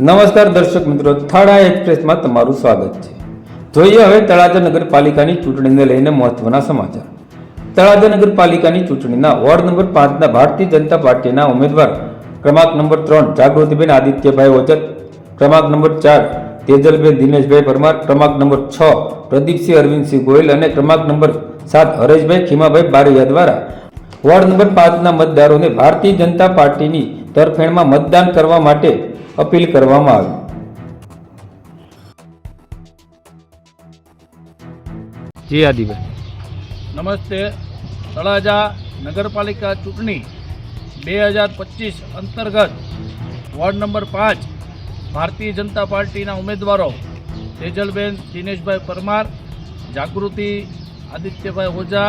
નમસ્કાર દર્શક મિત્રો, થાળા એક્સપ્રેસમાં તમારું સ્વાગત છે। જોઈએ હવે તળાજા નગરપાલિકાની ચૂંટણીને લઈને મહત્વના સમાચાર। તળાજા નગરપાલિકાની ચૂંટણીના વોર્ડ નંબર 5ના ભારતીય જનતા પાર્ટીના ઉમેદવાર ક્રમાંક નંબર 3 જાગૃતિબેન આદિત્યભાઈ ઓજત, ક્રમાંક નંબર 4 તેજલબેન દિનેશભાઈ પરમાર, ક્રમાંક નંબર 6 પ્રદીપસિંહ અરવિંદસિંહ ગોયલ અને ક્રમાંક નંબર 7 હરેશભાઈ ખીમાભાઈ બારૈયા દ્વારા વોર્ડ નંબર 5ના મતદારોને ભારતીય જનતા પાર્ટીની તરફેણમાં મતદાન કરવા માટે अपील કરવામાં આવી। जी आदिभाई नमस्ते। तळाजा नगरपालिका चूंटणी 2025 अंतर्गत ward number 5 Bharatiya Janata party उम्मीदवारों तेजलबेन दिनेशभाई परमार, जागृति आदित्यभाई ओझा,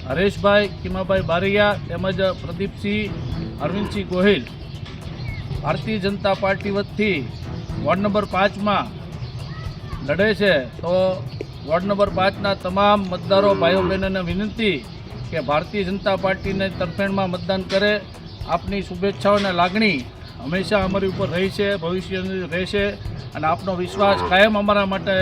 हरेशभाई खीमाभाई बारैया તેમજ પ્રદીપસિંહ અરવિંદસિંહ ગોહિલ भारतीय जनता पार्टी वती वॉर्ड नंबर 5 में लड़े है। तो वॉर्ड नंबर 5 ना तमाम मतदारों भाईओ बहनों ने विनंती कि भारतीय जनता पार्टी ने तरफेण में मतदान करे। आपनी शुभेच्छाओं ने लागणी हमेशा अमरी ऊपर रही है, भविष्य रहेशे और आपनो विश्वास कायम अमरा माटे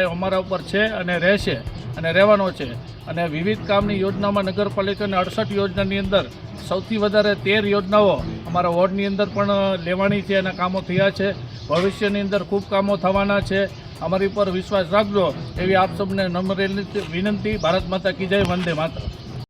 अमरा ऊपर है अने रहेशे अने रहेवानो छे। अने विविध कामनी योजना में नगरपालिकानी 68 योजना अंदर सौथी वधारे 13 योजनाओं अमरा वॉर्डनी अंदर पण लेवानी छे अने कामों थया छे। भविष्यनी अंदर खूब कामों थवाना छे। अमरी पर विश्वास राखजो एवी आप सबने नम्र विनंती। भारत माता की जय, वंदे मातरम।